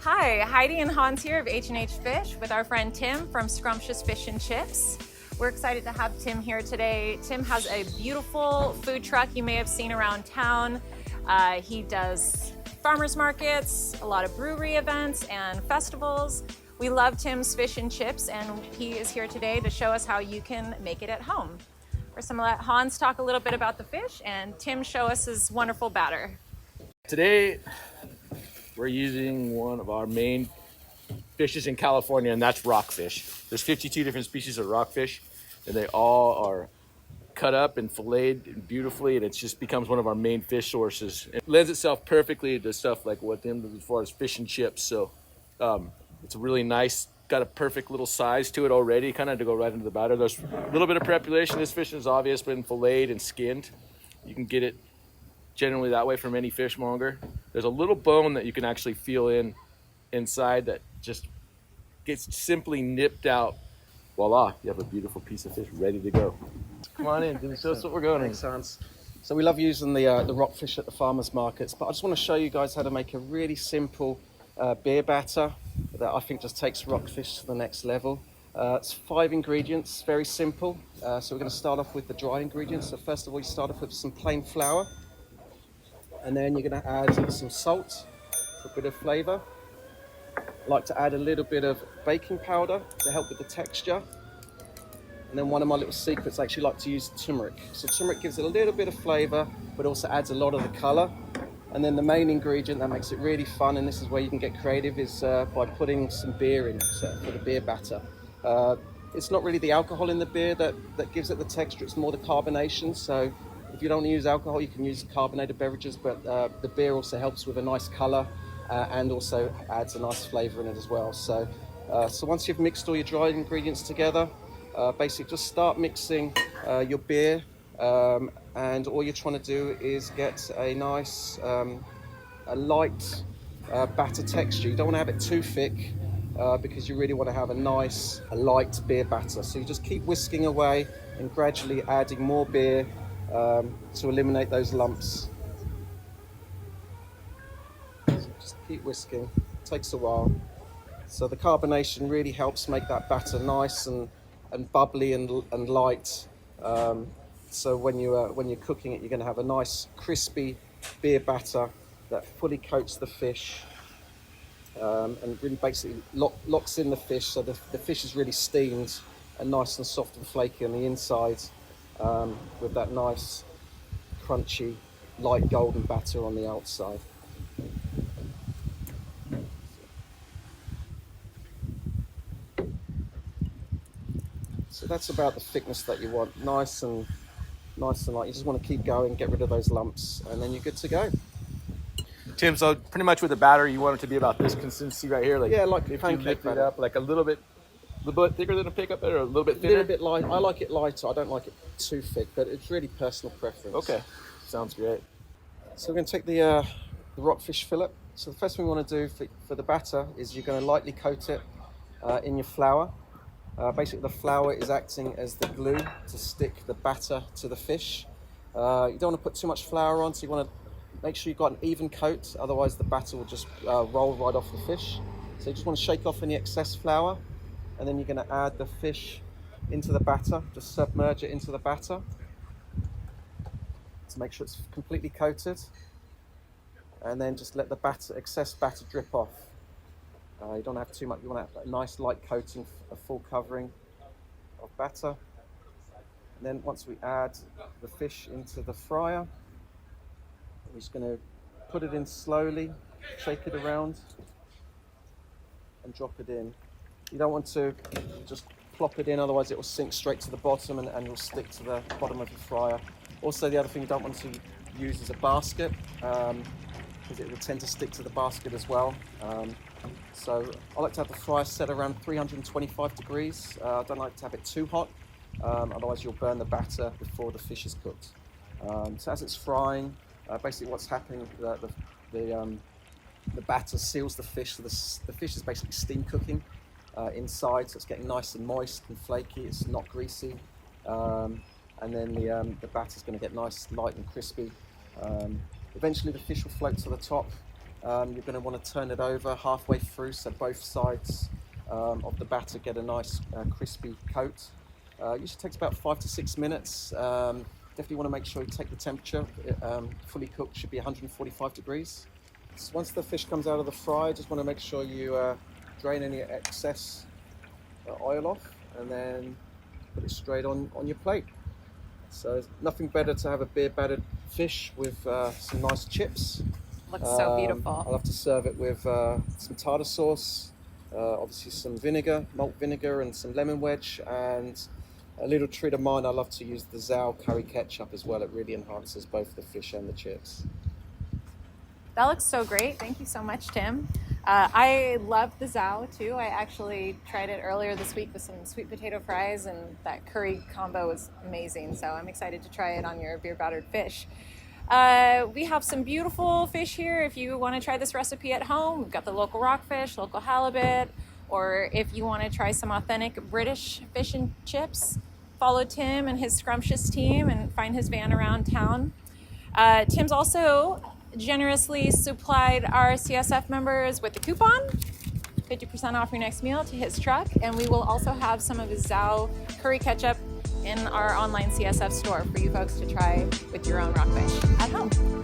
Hi, Heidi and Hans here of H&H Fish with our friend Tim from Scrumptious Fish Chips. We're excited to have Tim here today. Tim has a beautiful food truck you may have seen around town. He does farmers markets, a lot of brewery events and festivals. We love Tim's fish and chips, and he is here today to show us how you can make it at home. We're going to let Hans talk a little bit about the fish and Tim show us his wonderful batter. Today, we're using one of our main fishes in California, and that's rockfish. There's 52 different species of rockfish, and they all are cut up and filleted beautifully, and it just becomes one of our main fish sources. It lends itself perfectly to stuff like what Tim does as far as fish and chips. So it's a really nice, got a perfect little size to it already, kind of to go right into the batter. There's a little bit of preparation. This fish is obvious, been filleted and skinned. You can get it generally that way from any fishmonger. There's a little bone that you can actually feel inside that just gets simply nipped out. Voila, you have a beautiful piece of fish ready to go. Come on in, show us what we're going. Thanks, Hans. So we love using the rockfish at the farmers markets, but I just want to show you guys how to make a really simple beer batter that I think just takes rockfish to the next level. It's 5 ingredients, very simple. So we're going to start off with the dry ingredients. So first of all, you start off with some plain flour, and then you're going to add some salt for a bit of flavor. I like to add a little bit of baking powder to help with the texture. And then one of my little secrets, I actually like to use turmeric. So turmeric gives it a little bit of flavor, but also adds a lot of the color. And then the main ingredient that makes it really fun, and this is where you can get creative, is by putting some beer in for the beer batter. It's not really the alcohol in the beer that gives it the texture, it's more the carbonation. So if you don't want to use alcohol, you can use carbonated beverages, but the beer also helps with a nice color and also adds a nice flavor in it as well. So once you've mixed all your dried ingredients together, basically just start mixing your beer, and all you're trying to do is get a nice, a light batter texture. You don't want to have it too thick because you really want to have a light beer batter. So you just keep whisking away and gradually adding more beer to eliminate those lumps. So just keep whisking, it takes a while. So the carbonation really helps make that batter nice and bubbly and light. So when you're cooking it, you're going to have a nice crispy beer batter that fully coats the fish and really basically locks in the fish, so the fish is really steamed and nice and soft and flaky on the inside, with that nice crunchy light golden batter on the outside. So that's about the thickness that you want, nice and light. You just want to keep going, get rid of those lumps, and then you're good to go. Tim, so pretty much with the batter, you want it to be about this consistency right here? Like, yeah, like if pancake you lift batter. it up, like a little bit thicker than a pickup batter, or a little bit A thinner? little bit light. I like it lighter. I don't like it too thick, but it's really personal preference. Okay, sounds great. So we're going to take the rockfish fillet. So the first thing we want to do for the batter is you're going to lightly coat it in your flour. Basically, the flour is acting as the glue to stick the batter to the fish. You don't want to put too much flour on, so you want to make sure you've got an even coat, otherwise the batter will just roll right off the fish. So you just want to shake off any excess flour, and then you're going to add the fish into the batter, just submerge it into the batter to make sure it's completely coated, and then just let the excess batter drip off. You don't have too much, you want to have a nice light coating, a full covering of batter. And then once we add the fish into the fryer, we're just going to put it in slowly, shake it around, and drop it in. You don't want to just plop it in, otherwise it will sink straight to the bottom and will stick to the bottom of the fryer. Also, the other thing you don't want to use is a basket, because it will tend to stick to the basket as well. So I like to have the fryer set around 325 degrees. I don't like to have it too hot, otherwise you'll burn the batter before the fish is cooked. So as it's frying, basically what's happening, the batter seals the fish, so the fish is basically steam cooking inside, so it's getting nice and moist and flaky, it's not greasy. And then the batter's going to get nice, light and crispy. Eventually the fish will float to the top, You're going to want to turn it over halfway through so both sides of the batter get a nice crispy coat. Usually takes about 5 to 6 minutes. Definitely want to make sure you take the temperature. Fully cooked should be 145 degrees. So once the fish comes out of the fry, just want to make sure you drain any excess oil off and then put it straight on your plate. So nothing better to have a beer battered fish with some nice chips. Looks so beautiful. I love to serve it with some tartar sauce, obviously some vinegar, malt vinegar, and some lemon wedge. And a little treat of mine, I love to use the Zao curry ketchup as well. It really enhances both the fish and the chips. That looks so great. Thank you so much, Tim. I love the Zao too. I actually tried it earlier this week with some sweet potato fries, and that curry combo was amazing. So I'm excited to try it on your beer battered fish. We have some beautiful fish here. If you want to try this recipe at home, we've got the local rockfish, local halibut, or if you want to try some authentic British fish and chips, follow Tim and his Scrumptious team and find his van around town. Tim's also generously supplied our CSF members with a coupon, 50% off your next meal to his truck, and we will also have some of his Zao curry ketchup in our online CSF store for you folks to try with your own rockfish at home.